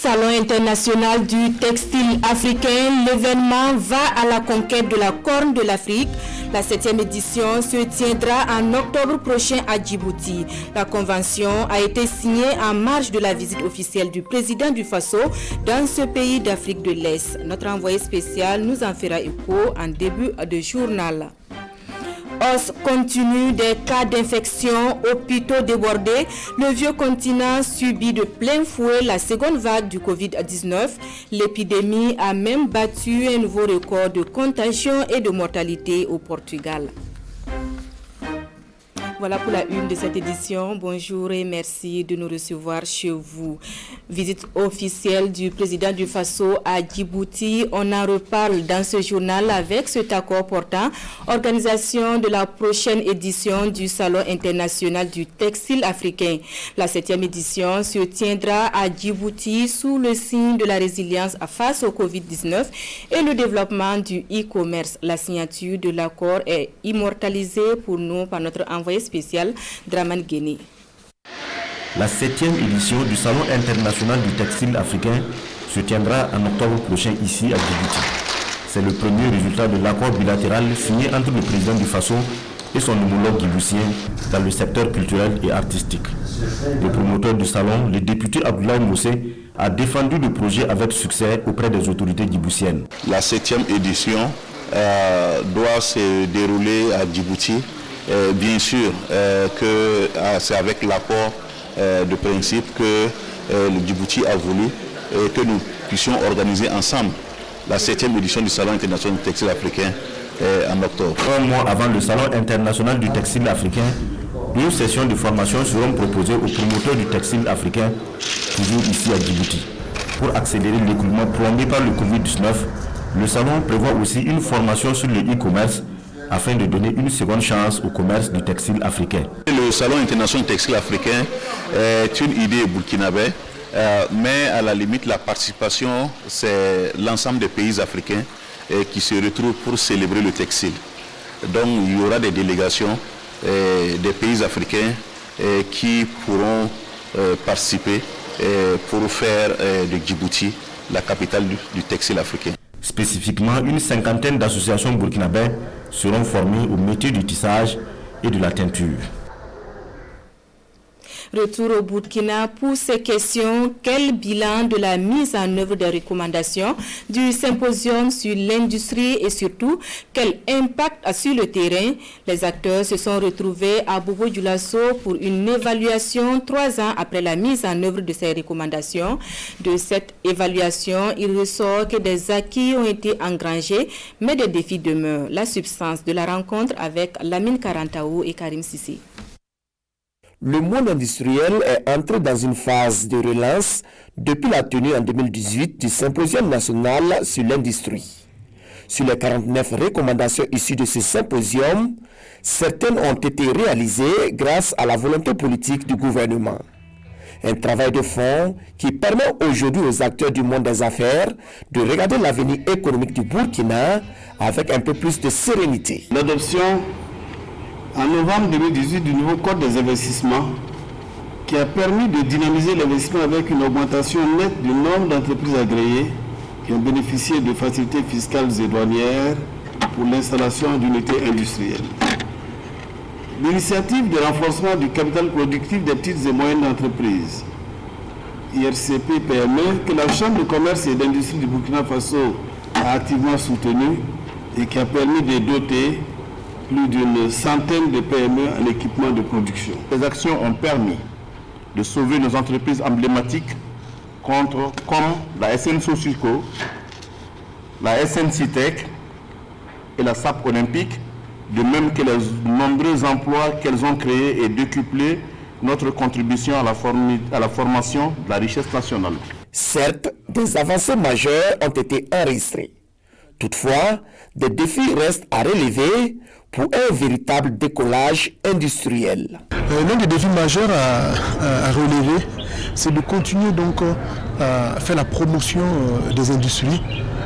Salon international du textile africain, l'événement va à la conquête de la corne de l'Afrique. La 7e édition se tiendra en octobre prochain à Djibouti. La convention a été signée en marge de la visite officielle du président du Faso dans ce pays d'Afrique de l'Est. Notre envoyé spécial nous en fera écho en début de journal. Hausse continue des cas d'infection, hôpitaux débordés. Le vieux continent subit de plein fouet la seconde vague du Covid-19. L'épidémie a même battu un nouveau record de contagion et de mortalité au Portugal. Voilà pour la une de cette édition. Bonjour et merci de nous recevoir chez vous. Visite officielle du président du Faso à Djibouti. On en reparle dans ce journal avec cet accord portant organisation de la prochaine édition du Salon international du textile africain. La 7e édition se tiendra à Djibouti sous le signe de la résilience face au Covid-19 et le développement du e-commerce. La signature de l'accord est immortalisée pour nous par notre envoyé spécial Draman Guéné. La 7e édition du Salon international du textile africain se tiendra en octobre prochain ici à Djibouti. C'est le premier résultat de l'accord bilatéral signé entre le président du Faso et son homologue djiboutien dans le secteur culturel et artistique. Le promoteur du salon, le député Abdoulaye Moussé, a défendu le projet avec succès auprès des autorités djiboutiennes. La 7e édition doit se dérouler à Djibouti. Bien sûr que c'est avec l'accord de principe que le Djibouti a voulu que nous puissions organiser ensemble la 7e édition du Salon international du textile africain en octobre. Un mois avant le Salon international du textile africain, 2 sessions de formation seront proposées aux promoteurs du textile africain, toujours ici à Djibouti. Pour accélérer l'écoulement plombé par le Covid-19, le salon prévoit aussi une formation sur le e-commerce afin de donner une seconde chance au commerce du textile africain. Le Salon international du textile africain est une idée burkinabé, mais à la limite, la participation, c'est l'ensemble des pays africains qui se retrouvent pour célébrer le textile. Donc il y aura des délégations des pays africains qui pourront participer pour faire de Djibouti la capitale du textile africain. Spécifiquement, une 50aine d'associations burkinabées seront formées au métier du tissage et de la teinture. Retour au Burkina pour ces questions. Quel bilan de la mise en œuvre des recommandations du symposium sur l'industrie et surtout quel impact sur le terrain? Les acteurs se sont retrouvés à Bobo-Dioulasso pour une évaluation 3 ans après la mise en œuvre de ces recommandations. De cette évaluation, il ressort que des acquis ont été engrangés, mais des défis demeurent. La substance de la rencontre avec Lamine Karantaou et Karim Sissi. Le monde industriel est entré dans une phase de relance depuis la tenue en 2018 du Symposium national sur l'industrie. Sur les 49 recommandations issues de ce symposium, certaines ont été réalisées grâce à la volonté politique du gouvernement. Un travail de fond qui permet aujourd'hui aux acteurs du monde des affaires de regarder l'avenir économique du Burkina avec un peu plus de sérénité. L'adoption en novembre 2018 du nouveau Code des investissements qui a permis de dynamiser l'investissement avec une augmentation nette du nombre d'entreprises agréées qui ont bénéficié de facilités fiscales et douanières pour l'installation d'unités industrielles. L'initiative de renforcement du capital productif des petites et moyennes entreprises, IRCP PME, que la Chambre de commerce et d'industrie du Burkina Faso a activement soutenue et qui a permis de doter plus d'une centaine de PME en équipement de production. Ces actions ont permis de sauver nos entreprises emblématiques comme la SN Sosuco, la SN Citec et la SAP Olympique, de même que les nombreux emplois qu'elles ont créés et décuplé notre contribution à la formation de la richesse nationale. Certes, des avancées majeures ont été enregistrées. Toutefois, des défis restent à relever pour un véritable décollage industriel. L'un des défis majeurs à relever, c'est de continuer donc à faire la promotion des industries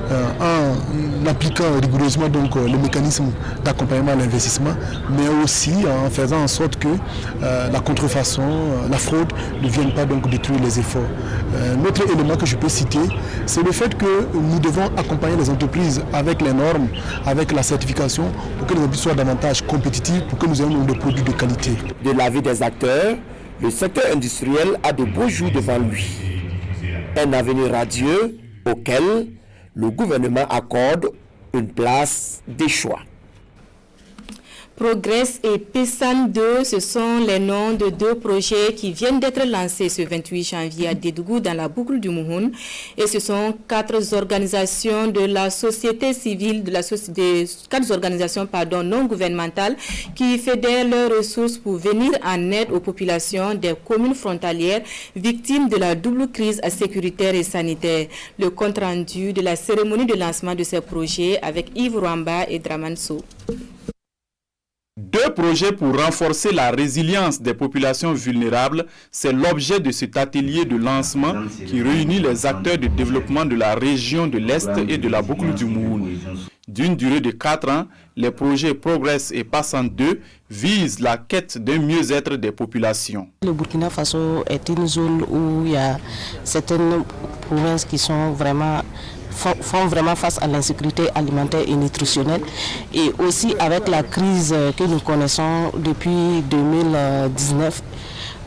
en appliquant rigoureusement donc, le mécanisme d'accompagnement à l'investissement, mais aussi en faisant en sorte que la contrefaçon, la fraude ne viennent pas donc détruire les efforts. L'autre élément que je peux citer, c'est le fait que nous devons accompagner les entreprises avec les normes, avec la certification, pour que les entreprises soient davantage compétitives, pour que nous ayons des produits de qualité. De l'avis des acteurs, le secteur industriel a de beaux jours devant lui. Un avenir radieux auquel le gouvernement accorde une place de choix. Progress et PESAN 2, ce sont les noms de deux projets qui viennent d'être lancés ce 28 janvier à Dédougou dans la boucle du Mouhoun. Et ce sont 4 organisations de la société civile, quatre organisations non gouvernementales qui fédèrent leurs ressources pour venir en aide aux populations des communes frontalières victimes de la double crise sécuritaire et sanitaire. Le compte rendu de la cérémonie de lancement de ces projets avec Yves Rwamba et Draman Sow. 2 projets pour renforcer la résilience des populations vulnérables, c'est l'objet de cet atelier de lancement qui réunit les acteurs de développement de la région de l'Est et de la boucle du Mouhoun. D'une durée de 4 ans, les projets Progress et PESAN 2 visent la quête d'un mieux-être des populations. Le Burkina Faso est une zone où il y a certaines provinces qui sont font vraiment face à l'insécurité alimentaire et nutritionnelle, et aussi avec la crise que nous connaissons depuis 2019.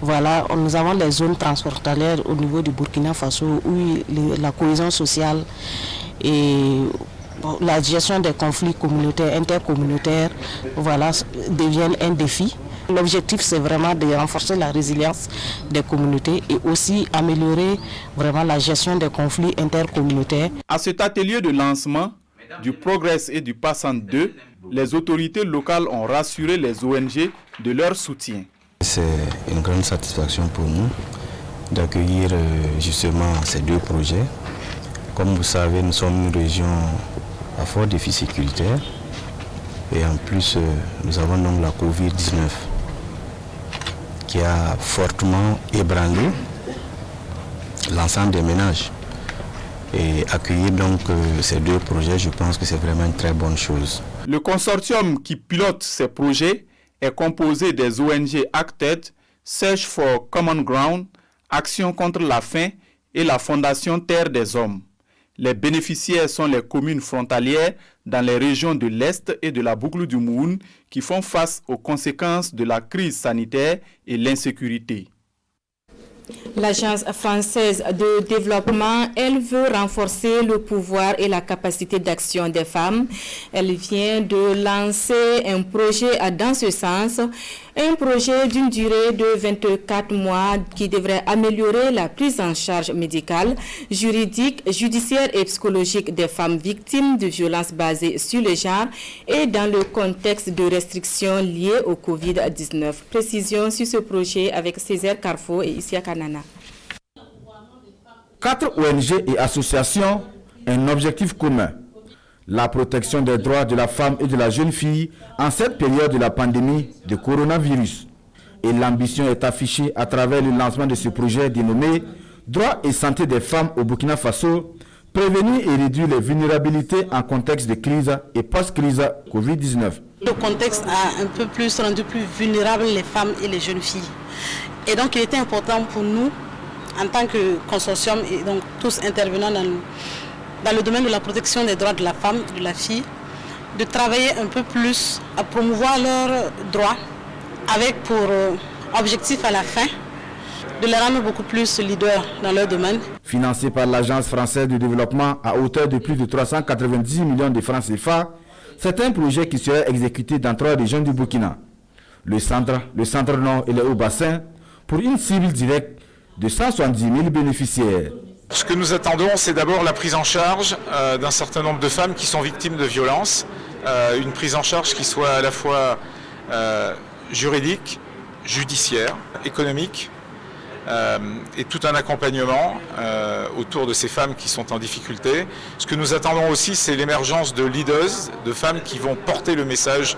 Voilà, nous avons les zones transfrontalières au niveau du Burkina Faso où la cohésion sociale et la gestion des conflits communautaires, intercommunautaires, voilà, deviennent un défi. L'objectif, c'est vraiment de renforcer la résilience des communautés et aussi améliorer vraiment la gestion des conflits intercommunautaires. À cet atelier de lancement du Progress et du PESAN 2, les autorités locales ont rassuré les ONG de leur soutien. C'est une grande satisfaction pour nous d'accueillir justement ces 2 projets. Comme vous savez, nous sommes une région à fort défi sécuritaire et en plus nous avons donc la Covid-19 qui a fortement ébranlé l'ensemble des ménages. Et accueillir donc ces 2 projets, je pense que c'est vraiment une très bonne chose. Le consortium qui pilote ces projets est composé des ONG Acted, Search for Common Ground, Action contre la faim et la Fondation Terre des Hommes. Les bénéficiaires sont les communes frontalières dans les régions de l'Est et de la boucle du Mouhoun qui font face aux conséquences de la crise sanitaire et l'insécurité. L'Agence française de développement, elle veut renforcer le pouvoir et la capacité d'action des femmes. Elle vient de lancer un projet dans ce sens, un projet d'une durée de 24 mois qui devrait améliorer la prise en charge médicale, juridique, judiciaire et psychologique des femmes victimes de violences basées sur le genre et dans le contexte de restrictions liées au Covid-19. Précision sur ce projet avec Césaire Carrefour et Isia Kanana. 4 ONG et associations, un objectif commun: la protection des droits de la femme et de la jeune fille en cette période de la pandémie de coronavirus. Et l'ambition est affichée à travers le lancement de ce projet dénommé « Droits et santé des femmes au Burkina Faso, prévenir et réduire les vulnérabilités en contexte de crise et post-crise Covid-19 ». Le contexte a un peu plus rendu plus vulnérables les femmes et les jeunes filles. Et donc il était important pour nous, en tant que consortium et donc tous intervenants dans le domaine de la protection des droits de la femme, de la fille, de travailler un peu plus à promouvoir leurs droits avec pour objectif à la fin de les rendre beaucoup plus leaders dans leur domaine. Financé par l'Agence française de développement à hauteur de plus de 390 millions de francs CFA, c'est un projet qui sera exécuté dans 3 régions du Burkina, le centre nord et le haut-bassin, pour une cible directe de 170 000 bénéficiaires. Ce que nous attendons, c'est d'abord la prise en charge d'un certain nombre de femmes qui sont victimes de violences, une prise en charge qui soit à la fois juridique, judiciaire, économique, et tout un accompagnement autour de ces femmes qui sont en difficulté. Ce que nous attendons aussi, c'est l'émergence de leaders, de femmes qui vont porter le message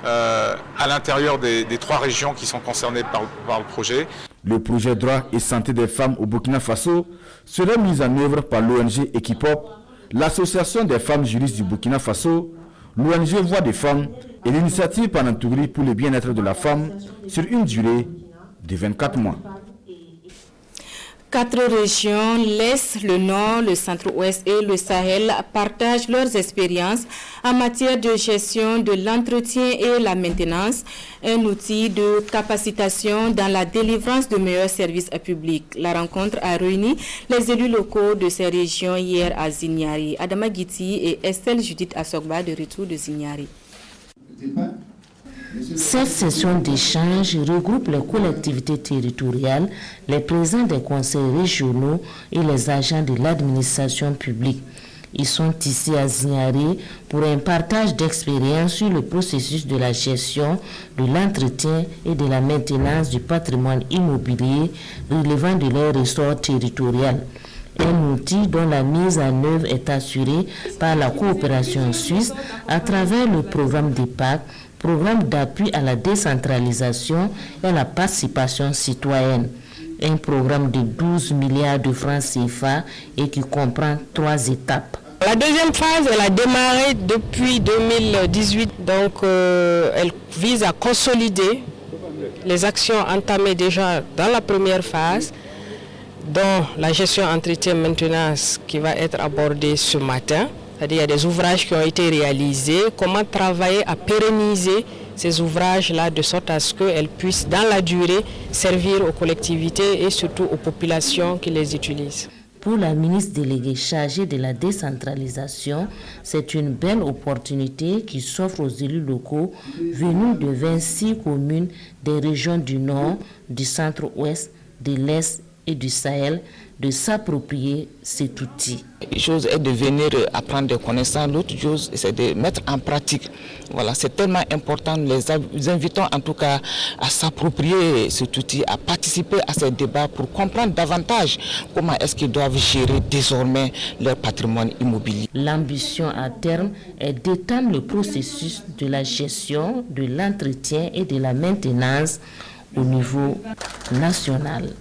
à l'intérieur des 3 régions qui sont concernées par le projet. Le projet Droits et santé des femmes au Burkina Faso sera mis en œuvre par l'ONG Equipop l'Association des femmes juristes du Burkina Faso, l'ONG Voix des femmes et l'initiative Panantouri pour le bien-être de la femme sur une durée de 24 mois. 4 régions, l'Est, le Nord, le Centre-Ouest et le Sahel, partagent leurs expériences en matière de gestion de l'entretien et la maintenance, un outil de capacitation dans la délivrance de meilleurs services publics. La rencontre a réuni les élus locaux de ces régions hier à Zignari. Adama Guiti et Estelle Judith Assogba de retour de Zignari. Cette session d'échange regroupe les collectivités territoriales, les présidents des conseils régionaux et les agents de l'administration publique. Ils sont ici à Zignari pour un partage d'expériences sur le processus de la gestion, de l'entretien et de la maintenance du patrimoine immobilier relevant de leur ressort territorial. Un outil dont la mise en œuvre est assurée par la coopération suisse à travers le programme d'EPAC, programme d'appui à la décentralisation et à la participation citoyenne. Un programme de 12 milliards de francs CFA et qui comprend 3 étapes. La deuxième phase, elle a démarré depuis 2018, donc elle vise à consolider les actions entamées déjà dans la première phase, dont la gestion, entretien, maintenance qui va être abordée ce matin. C'est-à-dire qu'il y a des ouvrages qui ont été réalisés, comment travailler à pérenniser ces ouvrages-là de sorte à ce qu'elles puissent, dans la durée, servir aux collectivités et surtout aux populations qui les utilisent. Pour la ministre déléguée chargée de la décentralisation, c'est une belle opportunité qui s'offre aux élus locaux venus de 26 communes des régions du Nord, du Centre-Ouest, de l'Est et du Sahel de s'approprier cet outil. Une chose est de venir apprendre des connaissances, l'autre chose c'est de mettre en pratique. Voilà, c'est tellement important, nous les invitons en tout cas à s'approprier cet outil, à participer à ces débats pour comprendre davantage comment est-ce qu'ils doivent gérer désormais leur patrimoine immobilier. L'ambition à terme est d'étendre le processus de la gestion, de l'entretien et de la maintenance au niveau national.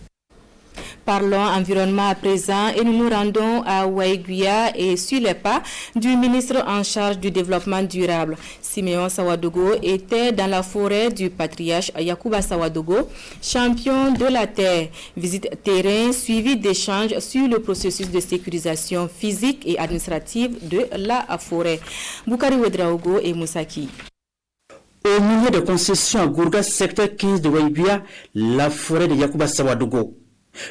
Parlons environnement à présent et nous nous rendons à Waiguia et sur les pas du ministre en charge du développement durable. Siméon Sawadogo était dans la forêt du patriarche Yacouba Sawadogo, champion de la terre. Visite terrain suivie d'échanges sur le processus de sécurisation physique et administrative de la forêt. Boukari Ouedraogo et Moussaki. Au milieu de concessions à Gourga, secteur 15 de Waiguia, la forêt de Yacouba Sawadogo.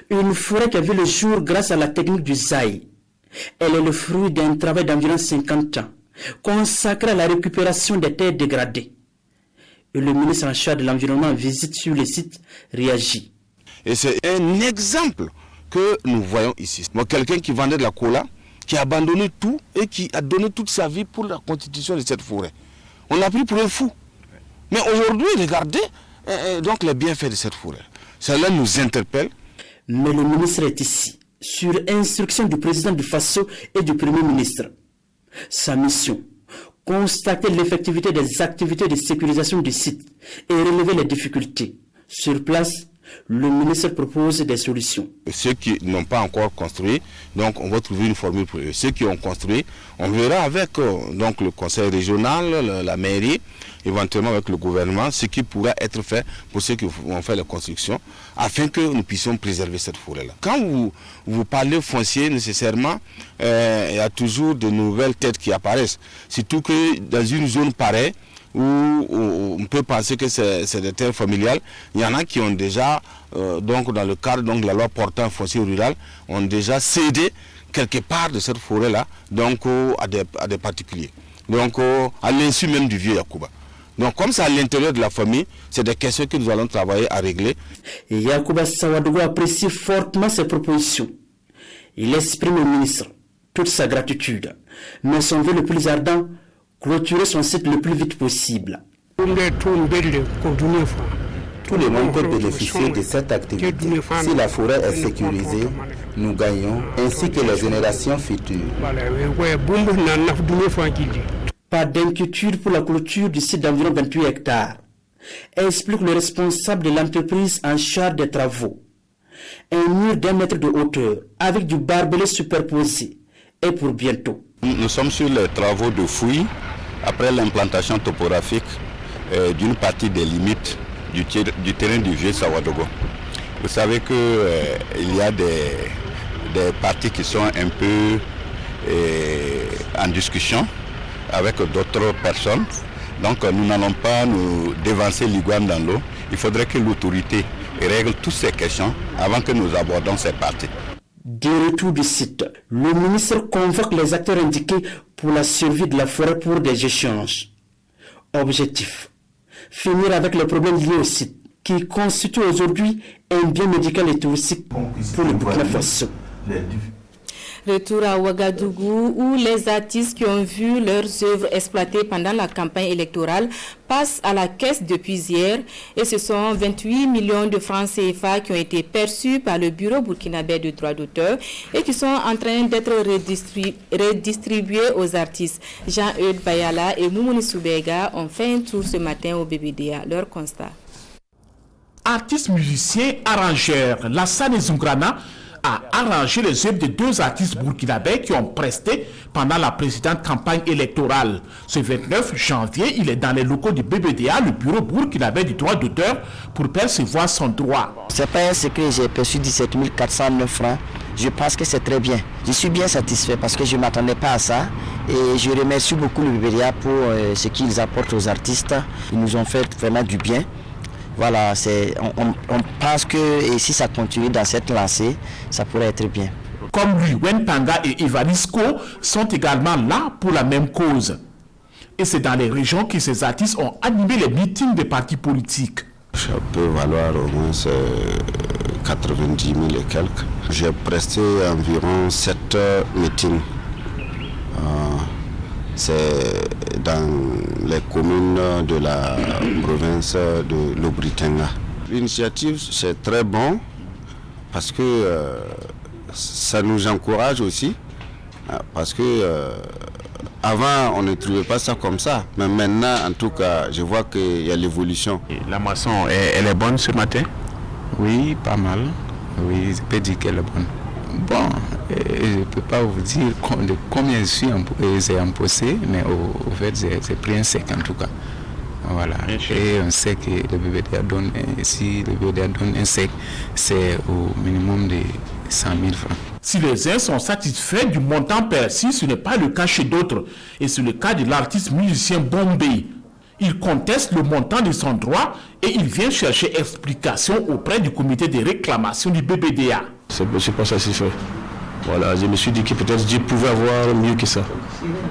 Une forêt qui a vu le jour grâce à la technique du Zaï. Elle est le fruit d'un travail d'environ 50 ans, consacré à la récupération des terres dégradées. Et le ministre en charge de l'environnement visite sur le site, réagit. Et c'est un exemple que nous voyons ici. Moi, quelqu'un qui vendait de la cola, qui a abandonné tout et qui a donné toute sa vie pour la constitution de cette forêt. On l'a pris pour un fou. Mais aujourd'hui, regardez donc les bienfaits de cette forêt. Cela nous interpelle. Mais le ministre est ici, sur instruction du président du Faso et du premier ministre. Sa mission, constater l'effectivité des activités de sécurisation du site et relever les difficultés. Sur place, le ministre propose des solutions. Ceux qui n'ont pas encore construit, donc on va trouver une formule pour eux. Ceux qui ont construit, on verra avec donc le conseil régional, la mairie, éventuellement avec le gouvernement, ce qui pourra être fait pour ceux qui vont faire la construction, afin que nous puissions préserver cette forêt-là. Quand vous parlez foncier, nécessairement, il y a toujours de nouvelles têtes qui apparaissent. Surtout que dans une zone pareille, où on peut penser que c'est des terres familiales, il y en a qui ont déjà, donc dans le cadre donc, de la loi portant foncier rural, ont déjà cédé quelque part de cette forêt-là donc à des particuliers. Donc à l'insu même du vieux Yacouba. Donc comme c'est à l'intérieur de la famille, c'est des questions que nous allons travailler à régler. Et Yacouba Sawadogo apprécie fortement ces propositions. Il exprime au ministre toute sa gratitude, mais son vœu le plus ardent, clôturer son site le plus vite possible. Tout le monde peut bénéficier de cette activité. Si la forêt est sécurisée, nous gagnons, ainsi que les générations futures. Pas d'inquiétude pour la clôture du site d'environ 28 hectares, explique le responsable de l'entreprise en charge des travaux. Un mur d'1 mètre de hauteur, avec du barbelé superposé, est pour bientôt. Nous sommes sur les travaux de fouilles après l'implantation topographique d'une partie des limites du terrain du vieux Sawadogo. Vous savez qu'il y a des parties qui sont un peu en discussion avec d'autres personnes. Donc nous n'allons pas nous dévancer l'iguane dans l'eau. Il faudrait que l'autorité règle toutes ces questions avant que nous abordons ces parties. De retour du site, le ministre convoque les acteurs indiqués pour la survie de la forêt pour des échanges. Objectif: finir avec les problèmes liés au site, qui constitue aujourd'hui un bien médical et touristique pour le Burkina Faso. Retour à Ouagadougou, où les artistes qui ont vu leurs œuvres exploitées pendant la campagne électorale passent à la caisse depuis hier. Et ce sont 28 millions de francs CFA qui ont été perçus par le Bureau burkinabé de droits d'auteur et qui sont en train d'être redistribués aux artistes. Jean-Eudes Bayala et Moumouni Soubega ont fait un tour ce matin au BBDA. Leur constat. Artistes, musiciens, arrangeurs, Lassane Zungrana a arrangé les œuvres de 2 artistes burkinabés qui ont presté pendant la précédente campagne électorale. Ce 29 janvier, il est dans les locaux du BBDA, le bureau burkinabé du droit d'auteur, pour percevoir son droit. C'est pas un secret, j'ai perçu 17 409 francs. Je pense que c'est très bien. Je suis bien satisfait parce que je ne m'attendais pas à ça. Et je remercie beaucoup le BBDA pour ce qu'ils apportent aux artistes. Ils nous ont fait vraiment du bien. Voilà, on pense que si ça continue dans cette lancée, ça pourrait être bien. Comme lui, Wenpanga et Evalisco sont également là pour la même cause. Et c'est dans les régions que ces artistes ont animé les meetings des partis politiques. Ça peut valoir au moins 90 000 et quelques. J'ai presté environ 7 meetings. C'est dans les communes de la province de l'Obritenga. L'initiative, c'est très bon parce que ça nous encourage aussi. Parce que avant, on ne trouvait pas ça comme ça. Mais maintenant, en tout cas, je vois qu'il y a l'évolution. La moisson, elle est bonne ce matin? Oui, pas mal. Oui, je peux dire qu'elle est bonne. Bon, je ne peux pas vous dire de combien j'ai empossé, mais au fait, j'ai pris un sec en tout cas. Voilà. Et on sait que le BBDA donne, si le BBDA donne un sec, c'est au minimum de 100 000 francs. Si les uns sont satisfaits du montant perçu, ce n'est pas le cas chez d'autres. Et c'est le cas de l'artiste musicien Bombay. Il conteste le montant de son droit et il vient chercher explication auprès du comité de réclamation du BBDA. Je ne suis pas satisfait. Voilà, je me suis dit que peut-être Dieu pouvait avoir mieux que ça.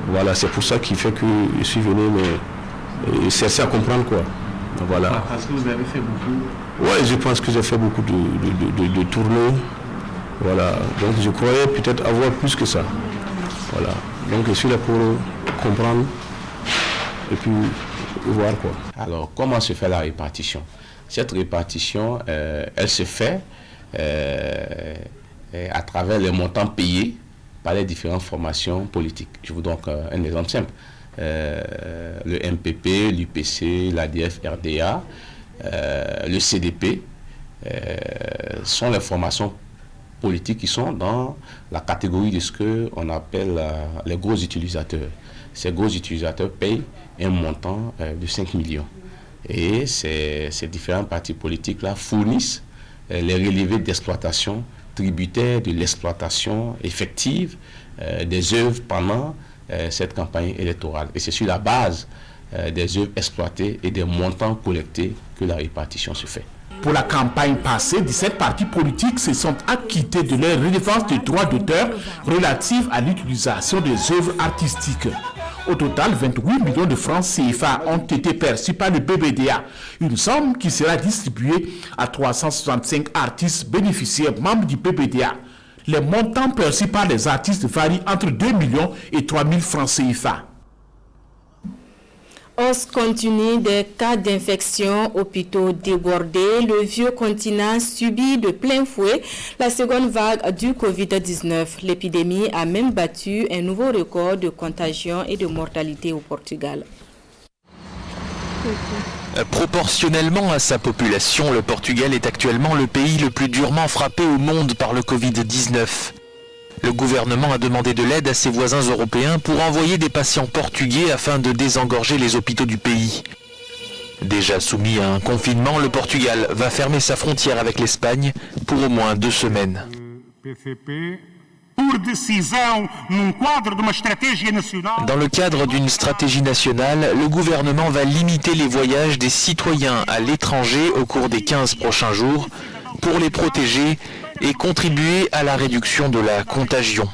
Voilà, c'est pour ça qu'il fait que je suis venu chercher à comprendre quoi. Voilà. Parce que vous avez fait beaucoup. Oui, je pense que j'ai fait beaucoup de tournées. Voilà, donc je croyais peut-être avoir plus que ça. Voilà, donc je suis là pour comprendre et puis voir quoi. Alors, comment se fait la répartition? Cette répartition, elle se fait à travers les montants payés par les différentes formations politiques. Je vous donne un exemple simple. Le MPP, l'UPC, l'ADF, RDA, le CDP sont les formations politiques qui sont dans la catégorie de ce qu'on appelle les gros utilisateurs. Ces gros utilisateurs payent un montant de 5 millions. Et ces différents partis politiques-là fournissent les relevés d'exploitation tributaires de l'exploitation effective des œuvres pendant cette campagne électorale. Et c'est sur la base des œuvres exploitées et des montants collectés que la répartition se fait. Pour la campagne passée, 17 partis politiques se sont acquittés de leur redevance de droits d'auteur relative à l'utilisation des œuvres artistiques. Au total, 28 millions de francs CFA ont été perçus par le BBDA, une somme qui sera distribuée à 365 artistes bénéficiaires membres du BBDA. Les montants perçus par les artistes varient entre 2 millions et 3 000 francs CFA. Hausse continue des cas d'infection, hôpitaux débordés, le vieux continent subit de plein fouet la seconde vague du Covid-19. L'épidémie a même battu un nouveau record de contagion et de mortalité au Portugal. Proportionnellement à sa population, le Portugal est actuellement le pays le plus durement frappé au monde par le Covid-19. Le gouvernement a demandé de l'aide à ses voisins européens pour envoyer des patients portugais afin de désengorger les hôpitaux du pays. Déjà soumis à un confinement, le Portugal va fermer sa frontière avec l'Espagne pour au moins 2 semaines. Dans le cadre d'une stratégie nationale, le gouvernement va limiter les voyages des citoyens à l'étranger au cours des 15 prochains jours pour les protéger et contribuer à la réduction de la contagion.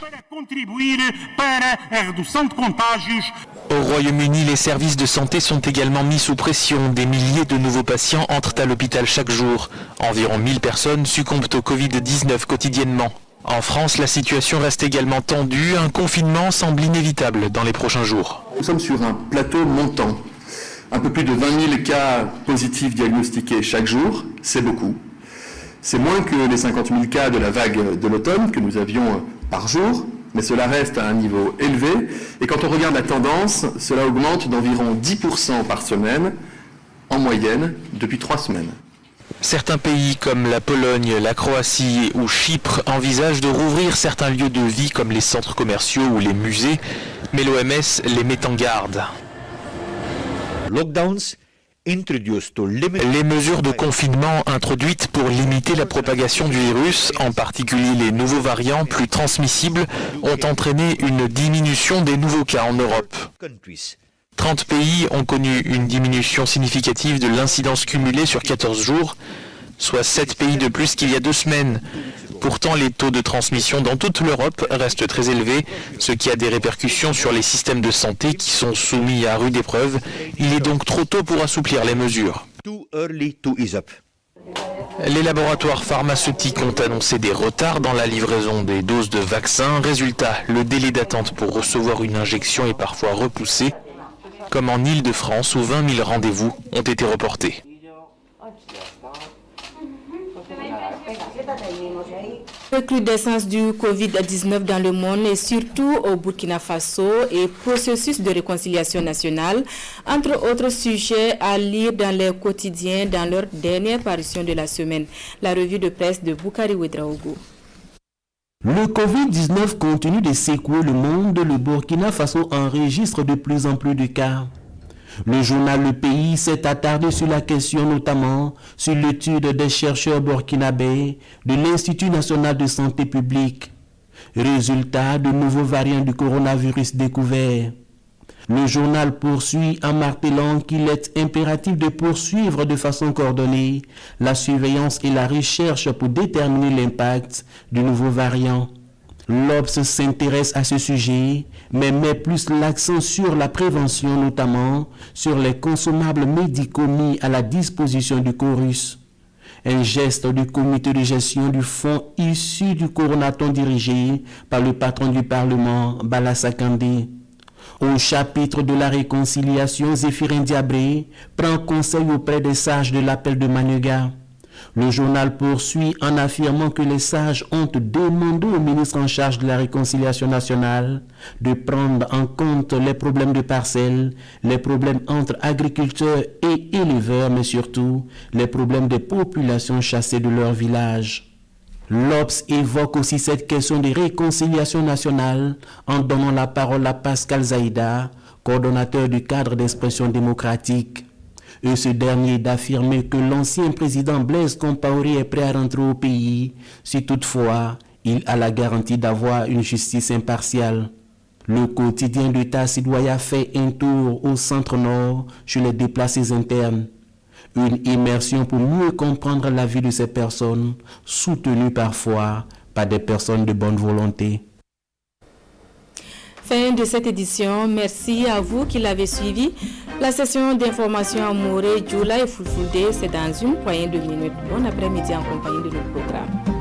Au Royaume-Uni, les services de santé sont également mis sous pression. Des milliers de nouveaux patients entrent à l'hôpital chaque jour. Environ 1000 personnes succombent au Covid-19 quotidiennement. En France, la situation reste également tendue. Un confinement semble inévitable dans les prochains jours. Nous sommes sur un plateau montant. Un peu plus de 20 000 cas positifs diagnostiqués chaque jour, c'est beaucoup. C'est moins que les 50 000 cas de la vague de l'automne que nous avions par jour, mais cela reste à un niveau élevé. Et quand on regarde la tendance, cela augmente d'environ 10% par semaine, en moyenne, depuis 3 semaines. Certains pays comme la Pologne, la Croatie ou Chypre envisagent de rouvrir certains lieux de vie comme les centres commerciaux ou les musées, mais l'OMS les met en garde. Les mesures de confinement introduites pour limiter la propagation du virus, en particulier les nouveaux variants plus transmissibles, ont entraîné une diminution des nouveaux cas en Europe. 30 pays ont connu une diminution significative de l'incidence cumulée sur 14 jours, soit 7 pays de plus qu'il y a 2 semaines. Pourtant, les taux de transmission dans toute l'Europe restent très élevés, ce qui a des répercussions sur les systèmes de santé qui sont soumis à rude épreuve. Il est donc trop tôt pour assouplir les mesures. Les laboratoires pharmaceutiques ont annoncé des retards dans la livraison des doses de vaccins. Résultat, le délai d'attente pour recevoir une injection est parfois repoussé, comme en Île-de-France où 20 000 rendez-vous ont été reportés. Recrudescence du Covid-19 dans le monde et surtout au Burkina Faso et processus de réconciliation nationale, entre autres sujets à lire dans les quotidiens dans leur dernière parution de la semaine. La revue de presse de Boukari Ouedraogo. Le Covid-19 continue de secouer le monde. Le Burkina Faso enregistre de plus en plus de cas. Le journal Le Pays s'est attardé sur la question, notamment sur l'étude des chercheurs burkinabés de l'Institut national de santé publique. Résultat, de nouveaux variants du coronavirus découverts. Le journal poursuit en martelant qu'il est impératif de poursuivre de façon coordonnée la surveillance et la recherche pour déterminer l'impact du nouveau variant. L'Obs s'intéresse à ce sujet, mais met plus l'accent sur la prévention, notamment sur les consommables médicaux mis à la disposition du Chorus. Un geste du comité de gestion du fonds issu du coronaton dirigé par le patron du Parlement, Bala Sakandé. Au chapitre de la réconciliation, Zéphirin Diabré prend conseil auprès des sages de l'appel de Manega. Le journal poursuit en affirmant que les sages ont demandé au ministre en charge de la réconciliation nationale de prendre en compte les problèmes de parcelles, les problèmes entre agriculteurs et éleveurs, mais surtout les problèmes des populations chassées de leur village. L'Obs évoque aussi cette question de réconciliation nationale en donnant la parole à Pascal Zaïda, coordonnateur du cadre d'expression démocratique. Et ce dernier d'affirmer que l'ancien président Blaise Compaoré est prêt à rentrer au pays si toutefois il a la garantie d'avoir une justice impartiale. Le quotidien de Tassidoya fait un tour au centre-nord chez les déplacés internes. Une immersion pour mieux comprendre la vie de ces personnes, soutenues parfois par des personnes de bonne volonté. Fin de cette édition. Merci à vous qui l'avez suivi. La session d'information à Moré, Djoula et Fulfulde, c'est dans une poignée de minutes. Bon après-midi en compagnie de nos programmes.